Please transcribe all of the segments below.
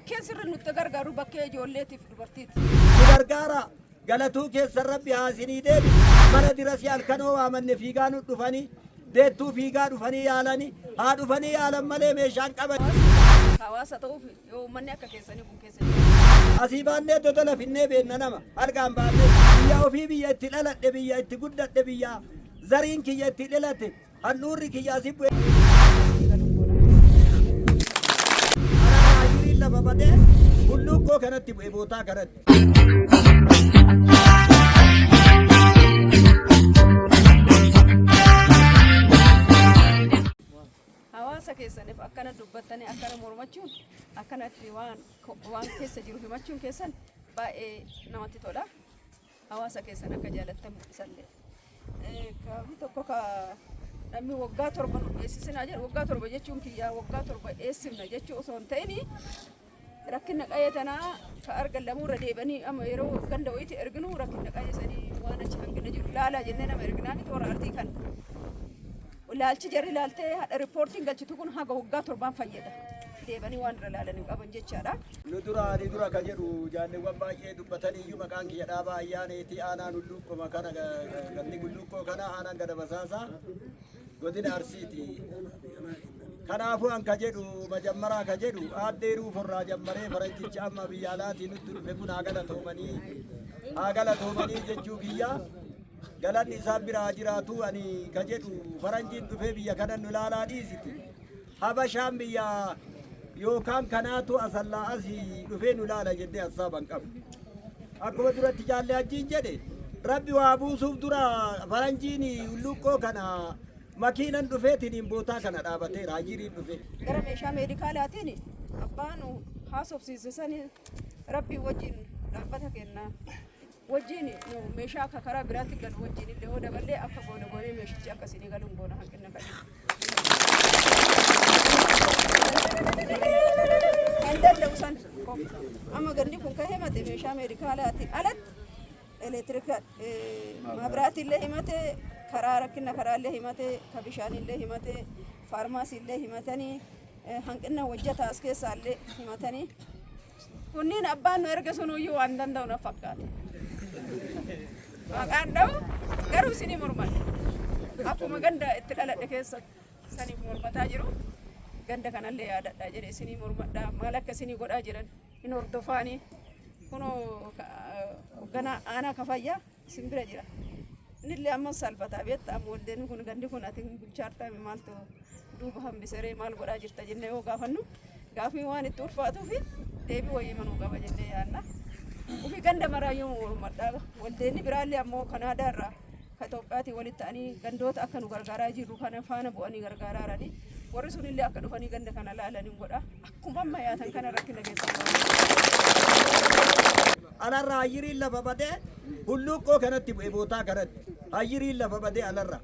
bakkee sirri nutti gargaaru bakkee ijoolleetiif dubartiiti. Gargaara galatuu keessa rabbi haasinii deebi mana dirasii halkanoo waamanne fiigaa nu dhufanii deettuu fiigaa dhufanii yaalanii haa dhufanii yaalan malee meeshaan qaban. Hawaasa ta'uuf yoo uummanni akka keessanii kun keessa asii baannee totola finnee beenna nama harkaan baannee biyya ofii biyya itti dhaladhe biyya itti guddadhe biyya zariin kiyya itti dhalate handhuurri kiyya asii bu'e. Ajiriin lafa badee hulluuqqoo kanatti bu'e bootaa kanatti. hawaasa keessaniif akkana dubbattanii akkana mormachuun akkanatti waan keessa jiru himachuun keessan baay'ee namatti tola. Hawaasa keessan akka jaalattamu isallee. Kaafi tokko ka namni waggaa torba nu eessisinaa jedhu waggaa torba jechuun kiyyaa waggaa torba eessifna jechuu osoo hin ta'in rakkina qayeetanaa ka argallamuurra deebanii amma yeroo ganda wayiitti erginu rakkina qayeesanii waan achi hangina jiru laalaa jennee nama erginaa fi toora artii kan ilaalchi jarri ilaaltee hadha riippoortiin galchitu kun haga waggaa torbaan fayyada. Deebanii waan irra ilaalanii qaban jechaadha. Nu dura ka jedhu jaalleewwan baay'ee dubbatanii iyyuu maqaan kiyya dhaabaa ayyaaneetii aanaan hulluuqqoo kana ganni hulluuqqoo kana aanaan gada basaasaa godina Arsiiti. Kanaafuu an ka jedhu majammaraa ka jedhu aaddeeruu forraa jammaree faranjichi amma biyya alaatii nutti dhufe kun haa galatoomanii jechuu kiyya. Galanni isaan biraa jiraatu ani ka jedhu faranjiin dhufee biyya kana nu ilaalaa dhiisiti. Habashaan biyya yookaan kanaatu asallaa asii dhufee nu ilaala jennee hassaaban qabu. Akkuma duratti jaallee achiin jedhe rabbi waa buusuuf dura faranjiin hulluuqqoo kana makiinan dhufeetiin bootaa kana dhaabateera hajiriin dhufe. Gara meeshaa meedikaalaatiin abbaan haasofsiisisanii rabbi wajjin dhaabbata kennaa. Wajjin meeshaa akka karaa biraatti galu wajjin illee yoo daballee akka goone meeshichi akkasiin galuun goona hanqina qabu. Kan danda'u san amma ganni kun kan himate meeshaa meedikaalaatti alatti elektiriika maabiraatti illee himate karaa rakkina karaallee himate ka bishaanillee himate faarmaasiillee himatanii hanqina hojjetaa as keessaallee himatanii kunniin abbaan nu erga sunuyyuu waan danda'u na fakkaate. Maqaan dhabu garuu isinii mormadha. Akkuma ganda itti dhaladhe keessa saniif mormataa jiru ganda kanallee yaadadha jedhe isinii mormadha. Maal akka isinii godhaa jiran hin hordofaanii kunoo hoogganaa aanaa kafayyaa isin bira jira. Innillee ammas salphataa beekta amma waldeen kun gandi kun ati bulchaartaa maaltu duuba hambisaree maal godhaa jirta jennee yoo gaafannu gaafii waan itti ulfaatuu fi deebii wayii manuu qaba jennee yaadna. Ufi ganda maraayyuu mormadha. Waldeenni biraallee ammoo Kanaadaa irraa ka Itoophiyaatti walitti ta'anii gandoota akka nu gargaaraa jirru kana faana bu'anii gargaaraa jirani. Warri sunillee akka dhufanii ganda kana laalanii godha. Akkuma amma yaatan kana rakkina keessa. Alarraa hajiriin lafa badee hulluuqqoo kanatti bu'e bootaa kanatti hajiriin lafa badee alarra.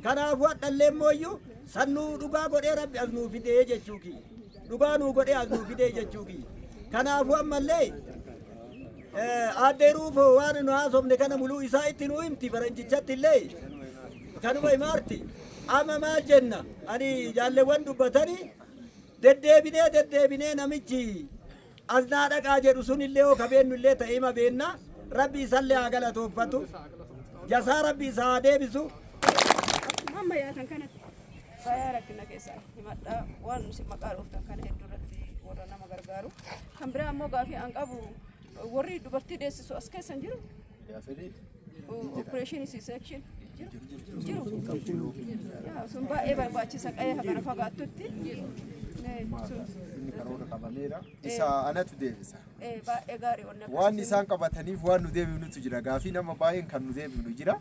Kanaafuu hadhallee mooyyuu sannuu dhugaa godhee rabbi as nuu fidee jechuu kiyya. Dhugaa nuu godhee as nuu fidee jechuu kiyya. Kanaafuu ammallee aaddeeruuf waan nu haasofne kana muluu isaa itti nu himti faranjichatti illee kanuma himaarti. Amma maal jenna ani jaalleewwan dubbatanii deddeebinee namichi as naa dhaqaa jedhu sun illee yoo kabeennu illee ta'ee hima beenna rabbi isallee haa galatoofatu jasaa rabbi isaa haa deebisu. Amma yaatan kanatti baay'ee rakkina keessaa himadhaa waan nuti maqaa dhooftan kana hedduu irratti warra nama gargaaru. Kan biraa ammoo gaafii an qabu warri dubartii deessisu as keessan jiru. Operation C-section jiru. Sun baay'ee barbaachisa qe'ee kana fagaattutti. Isa anatu deebisa. Baay'ee gaarii onnee. Waan isaan qabataniif waan nu deebifnutu jira. Gaafii nama baay'een kan nu deebifnu jira.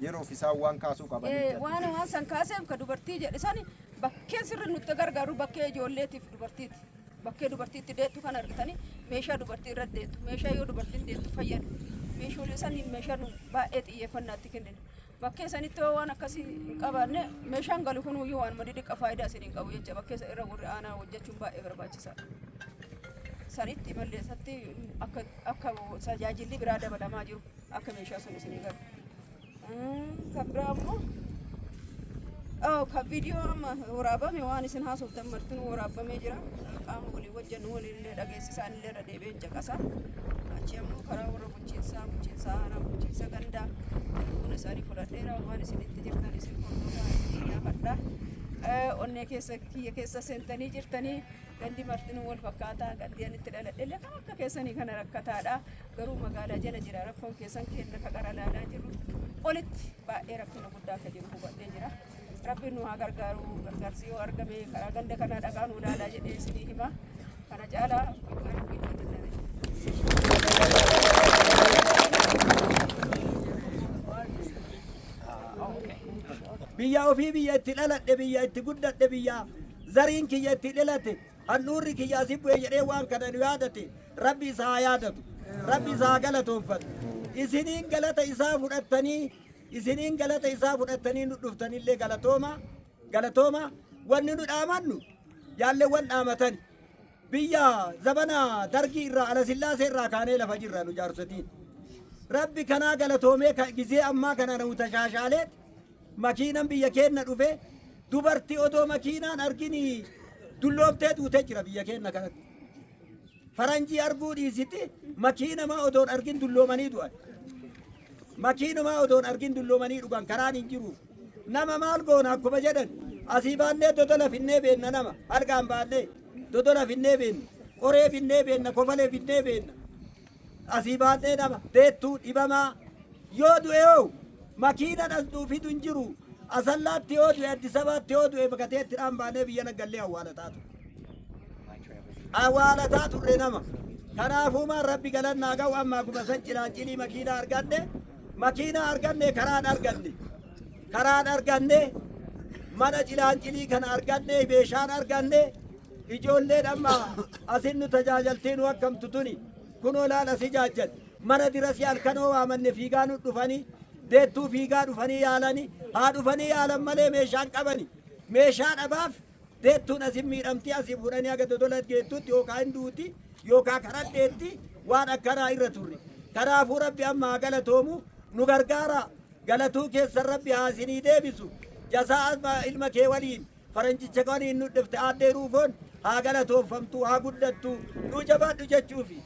Yeroo isaan waan kaasuu qabanii. Waan san kaaseef ka dubartii jedhisan bakkee sirri nutti gargaaru bakkee ijoolleetiif dubartiiti. Bakkee dubartiitti deettu kan argitanii meeshaa dubartii irra deettu meeshaa yoo dubartiin deettu fayyadu meeshaalee saniin meeshaan baay'ee xiyyeeffannaatti kennina. Bakkee sanitti waan akkasii hin qabaanne meeshaan galu kunuyyuu waan madidhiqa faayidaa isin hin qabu jecha bakkee irra warri aanaa hojjechuun baay'ee barbaachisaadha. Sanitti malleessatti akka tajaajilli biraa dabalamaa jiru akka meeshaa sun isin galu. Kan biraa ammoo kan viidiyoo amma waraabame waan isin haasoftan martin waraabamee jira. qaama walii wajjin waliillee dhageessisaan illee irra deebi'een caqasa. Achi ammoo karaa warra bulchiinsa aanaa bulchiinsa gandaa buna isaanii fudhadheera waan isinitti jirtan isin hordofaa isin gaafadha. Onnee kiyya keessa seentanii jirtanii gandi martinuu wal fakkaataa gandiyaan itti dhaladhe kan akka keessanii kana rakkataadha. Garuu magaalaa jala jira rakkoon keessan kenna ka gara laalaa jiru olitti baay'ee rakkina guddaa akka jiru hubadhee jira. Rabbiin nu haa gargaaru gargaarsi yoo argame karaa ganda kanaa dhagaa nu ilaalaa jedhee isinii hima. Kana caalaa biyya ofii biyya itti dhaladhe biyya itti guddadhe biyya zariin kiyya itti dhalate handhuurri kiyya asii bu'ee jedhee waan kana nu yaadate rabbi isaa haa yaadatu rabbi isaa haa galatoonfatu isiniin galata isaa fudhattanii nu dhuftanillee galatooma wanni nu dhaamannu jaalleewwan dhaamatani biyya zabana dargii irraa alasillaasee irraa kaanee lafa jirra nu jaarsotiin rabbi kanaa galatoomee gizee ammaa kana nu tashaashaaleet makiinan biyya keenna dhufe dubartii odoo makiinaan argini dulloomtee duutee jira biyya keenna kanatti faranjii arguu dhiisitti makiinamaa odoon argin dulloomanii du'an makiinumaa odoon argin dulloomanii dhugan karaan hin jiru nama maal goona akkuma jedhan asii baannee dodola finnee beenna nama halkaan baannee dodola finnee beenna qoree finnee beenna kofalee finnee beenna asii baannee nama deettuu dhibamaa yoo du'e hoo makiinan as dhuufitu hin jiru asallaatti yoo du'e Addis Ababaatti yoo du'e bakateetti baanee biyya naggallee awwaalataa turre nama kanaafuu maan rabbi galannaa ga'u amma akkuma san cilaancinii makiinaa arganne karaan arganne mana cilaancinii kana arganne beeshaan arganne ijoolleen amma asin nu tajaajaltee nu akkamtu tuni kunoo laala si jaajjan mana dirasi halkanoo waamanne fiigaa nu dhufanii deettuu fiigaa dhufanii yaalanii haa dhufanii yaalan malee meeshaan qabani meeshaa dhabaaf deettuun asin miidhamti asii fudhanii aga dodola geettutti yookaan hin duuti yookaan karadheetti waan akkanaa irra turre kanaafuu rabbi amma haa galatoomu nu gargaara galatuu keessan rabbi haa isinii deebisu jasaa ilma kee waliin faranjicha waliin nu dhufte aaddee ruufoon haa galatoofamtu haa guddattu nu jabaadhu jechuufi.